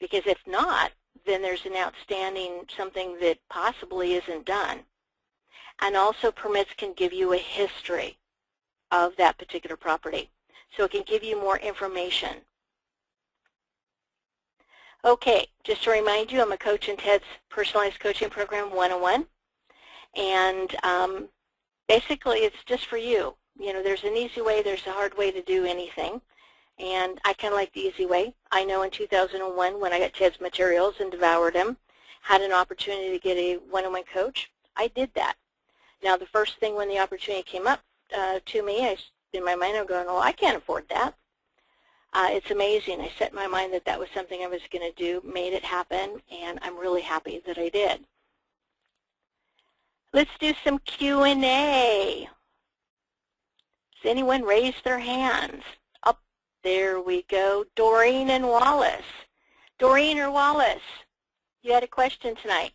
S1: Because if not, then there's an outstanding something that possibly isn't done. And also permits can give you a history of that particular property. So it can give you more information. Okay, just to remind you, I'm a coach in Ted's Personalized Coaching Program 101. And basically it's just for you. You know, there's an easy way, there's a hard way to do anything. And I kind of like the easy way. I know in 2001 when I got Ted's materials and devoured them, had an opportunity to get a one-on-one coach, I did that. Now the first thing when the opportunity came up to me, in my mind I'm going, oh, I can't afford that. It's amazing. I set in my mind that that was something I was going to do, made it happen, and I'm really happy that I did. Let's do some Q&A. Does anyone raise their hands? Up there we go. Doreen and Wallace. Doreen or Wallace? You had a question tonight.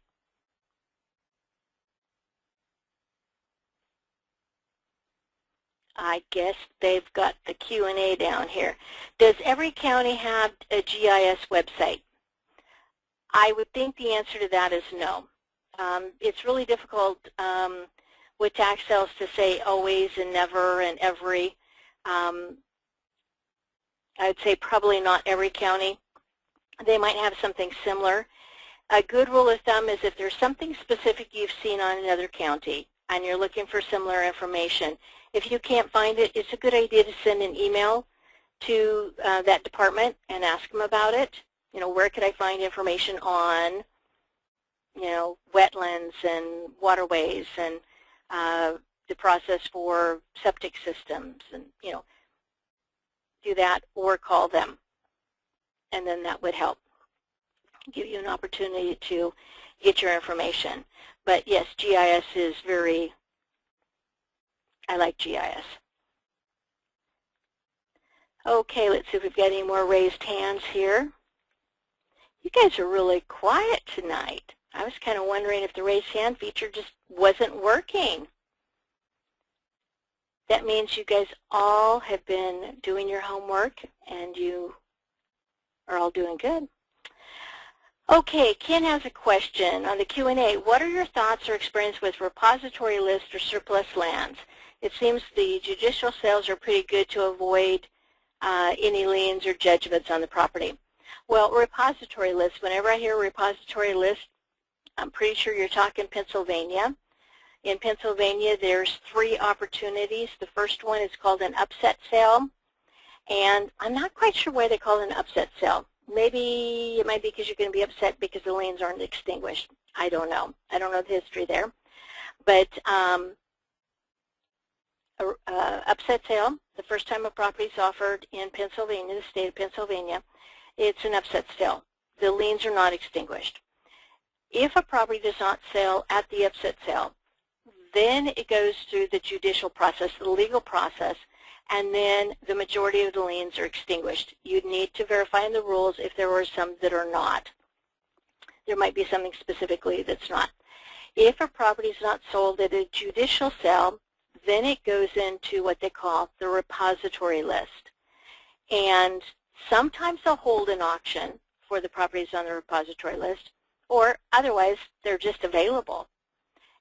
S1: I guess they've got the Q&A down here. Does every county have a GIS website? I would think the answer to that is no. It's really difficult with tax sales to say always and never and every. I would say probably not every county. They might have something similar. A good rule of thumb is if there's something specific you've seen on another county and you're looking for similar information, if you can't find it, it's a good idea to send an email to that department and ask them about it. You know, where could I find information on, you know, wetlands and waterways and the process for septic systems, and, you know, do that or call them. And then that would help give you an opportunity to get your information. But yes, GIS is very, I like GIS. Okay, let's see if we've got any more raised hands here. You guys are really quiet tonight. I was kind of wondering if the raised hand feature just wasn't working. That means you guys all have been doing your homework and you are all doing good. Okay, Ken has a question on the Q&A. What are your thoughts or experience with repository lists or surplus lands? It seems the judicial sales are pretty good to avoid any liens or judgments on the property. Well, repository lists, whenever I hear repository list, I'm pretty sure you're talking Pennsylvania. In Pennsylvania, there's 3 opportunities. The first one is called an upset sale, and I'm not quite sure why they call it an upset sale. Maybe it might be because you're going to be upset because the liens aren't extinguished. I don't know. I don't know the history there. But upset sale, the first time a property is offered in Pennsylvania, the state of Pennsylvania, it's an upset sale. The liens are not extinguished. If a property does not sell at the upset sale, then it goes through the judicial process, the legal process, and then the majority of the liens are extinguished. You'd need to verify in the rules if there were some that are not. There might be something specifically that's not. If a property is not sold at a judicial sale, then it goes into what they call the repository list. And sometimes they'll hold an auction for the properties on the repository list, or otherwise they're just available.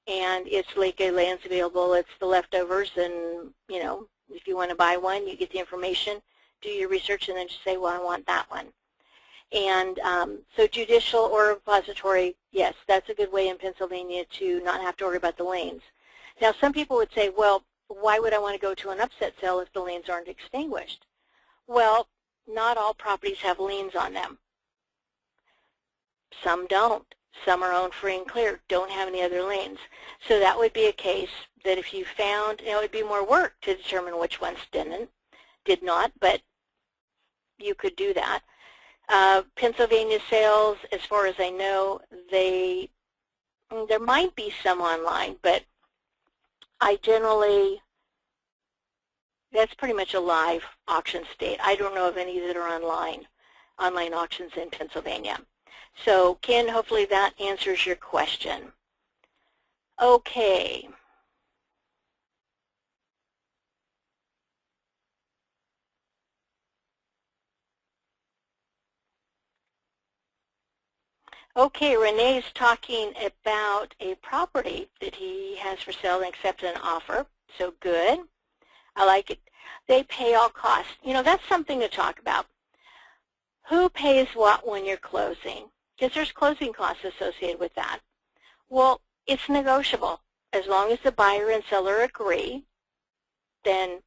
S1: And it's like a land's available, it's the leftovers, and, you know, if you want to buy one, you get the information, do your research, and then just say, well, I want that one. And so judicial or repository, yes, that's a good way in Pennsylvania to not have to worry about the liens. Now, some people would say, well, why would I want to go to an upset sale if the liens aren't extinguished? Well, not all properties have liens on them. Some don't. Some are owned free and clear, don't have any other liens. So that would be a case that if you found, you know, it would be more work to determine which ones did not, but you could do that. Pennsylvania sales, as far as I know, there might be some online, but I generally, that's pretty much a live auction state. I don't know of any that are online auctions in Pennsylvania. So, Ken, hopefully that answers your question. Okay. Okay, Renee's talking about a property that he has for sale and accepted an offer. So good. I like it. They pay all costs. You know, that's something to talk about. Who pays what when you're closing? Because there's closing costs associated with that. Well, it's negotiable. As long as the buyer and seller agree, then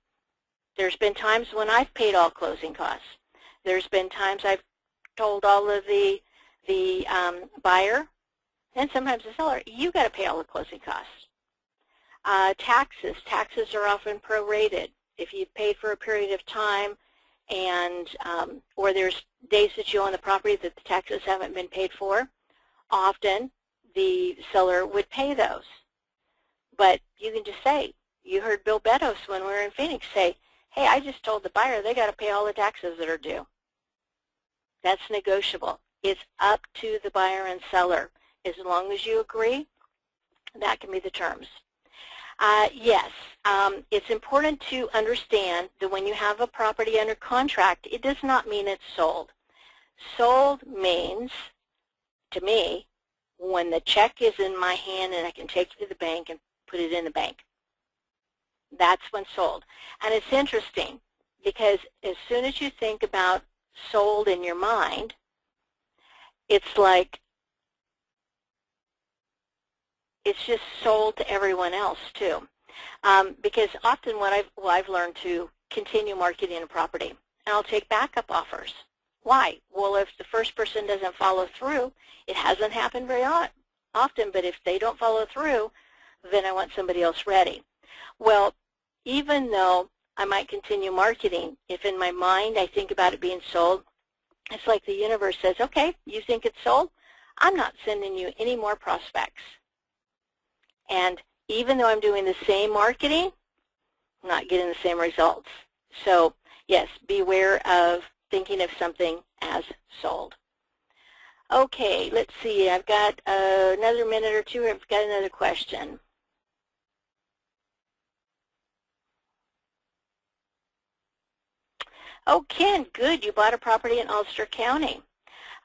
S1: there's been times when I've paid all closing costs. There's been times I've told all of the buyer and sometimes the seller, you got to pay all the closing costs. Taxes are often prorated. If you've paid for a period of time and or there's days that you own the property that the taxes haven't been paid for, often the seller would pay those. But you can just say, you heard Bill Beddos when we were in Phoenix say, hey, I just told the buyer they got to pay all the taxes that are due. That's negotiable. It's up to the buyer and seller. As long as you agree, that can be the terms. Yes, it's important to understand that when you have a property under contract, it does not mean it's sold. Sold means, to me, when the check is in my hand and I can take it to the bank and put it in the bank. That's when sold. And it's interesting because as soon as you think about sold in your mind, it's like it's just sold to everyone else too. Because often what I've learned to continue marketing a property, and I'll take backup offers. Why? Well, if the first person doesn't follow through, it hasn't happened very often, but if they don't follow through, then I want somebody else ready. Well, even though I might continue marketing, if in my mind I think about it being sold, it's like the universe says, okay, you think it's sold? I'm not sending you any more prospects. And even though I'm doing the same marketing, I'm not getting the same results. So, yes, beware of thinking of something as sold. Okay, let's see. I've got another minute or two. I've got another question. Oh, Ken, good. You bought a property in Ulster County.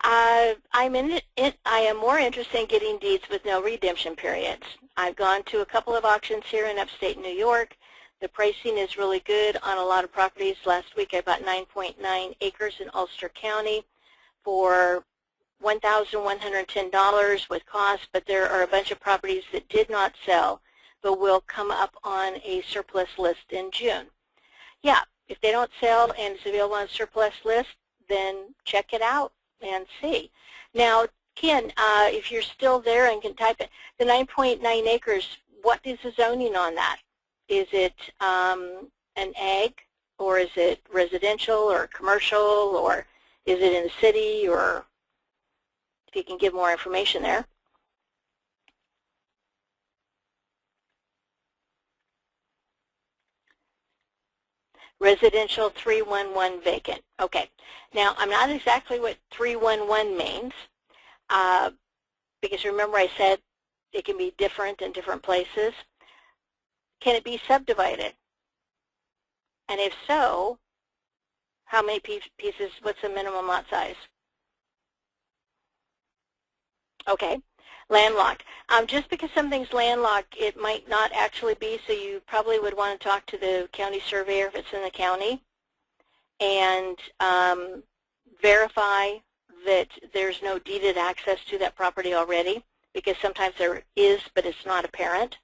S1: I am more interested in getting deeds with no redemption periods. I've gone to a couple of auctions here in upstate New York. The pricing is really good on a lot of properties. Last week I bought 9.9 acres in Ulster County for $1,110 with cost, but there are a bunch of properties that did not sell but will come up on a surplus list in June. Yeah, if they don't sell and it's available on a surplus list, then check it out and see. Now, Ken, if you're still there and can type it, the 9.9 acres, what is the zoning on that? Is it an ag, or is it residential or commercial, or is it in the city, or if you can give more information there. Residential 311 vacant. Okay. Now, I'm not exactly what 311 means, because remember I said it can be different in different places. Can it be subdivided? And if so, how many pieces, what's the minimum lot size? Okay. Landlocked. Just because something's landlocked, it might not actually be, so you probably would want to talk to the county surveyor if it's in the county and verify that there's no deeded access to that property already, because sometimes there is, but it's not apparent.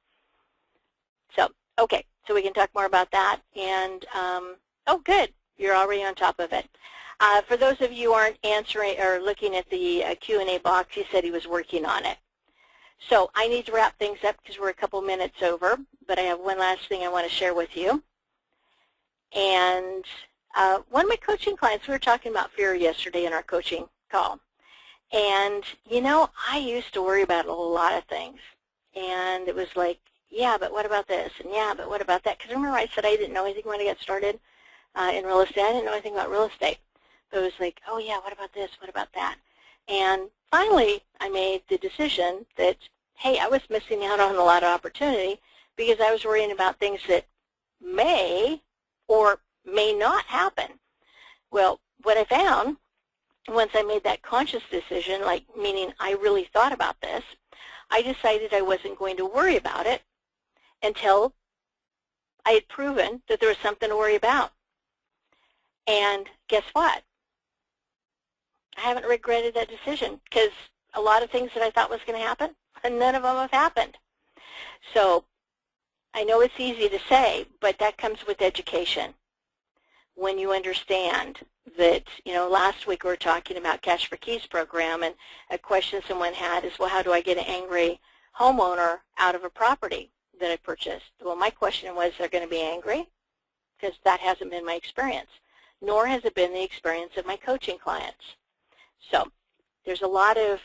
S1: So, okay, so we can talk more about that. And, oh, good, you're already on top of it. For those of you who aren't answering or looking at the Q&A box, he said he was working on it. So I need to wrap things up because we're a couple minutes over, but I have one last thing I want to share with you. And one of my coaching clients, we were talking about fear yesterday in our coaching call. And, you know, I used to worry about a lot of things. And it was like, yeah, but what about this? And yeah, but what about that? Because remember I said I didn't know anything when I got started in real estate. I didn't know anything about real estate. But it was like, oh, yeah, what about this? What about that? And finally, I made the decision that, hey, I was missing out on a lot of opportunity because I was worrying about things that may or may not happen. Well, what I found, once I made that conscious decision, like meaning I really thought about this, I decided I wasn't going to worry about it until I had proven that there was something to worry about. And guess what? I haven't regretted that decision because a lot of things that I thought was going to happen, and none of them have happened. So I know it's easy to say, but that comes with education. When you understand that, you know, last week we were talking about Cash for Keys program, and a question someone had is, well, how do I get an angry homeowner out of a property that I purchased? Well, my question was, they're going to be angry? Because that hasn't been my experience, nor has it been the experience of my coaching clients. So there's a lot of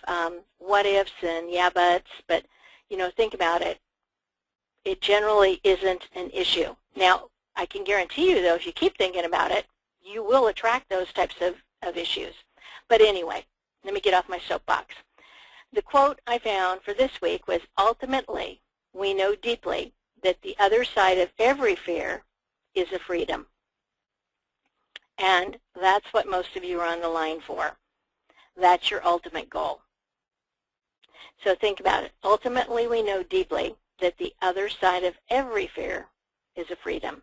S1: what ifs and yeah buts, but, you know, think about it. It generally isn't an issue. Now, I can guarantee you, though, if you keep thinking about it, you will attract those types of issues. But anyway, let me get off my soapbox. The quote I found for this week was, ultimately, we know deeply that the other side of every fear is a freedom. And that's what most of you are on the line for. That's your ultimate goal. So think about it. Ultimately, we know deeply that the other side of every fear is a freedom.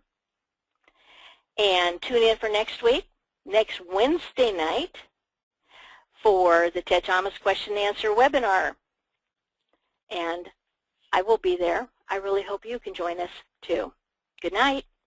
S1: And tune in for next week, next Wednesday night, for the Ted Thomas Question and Answer webinar. And I will be there. I really hope you can join us too. Good night.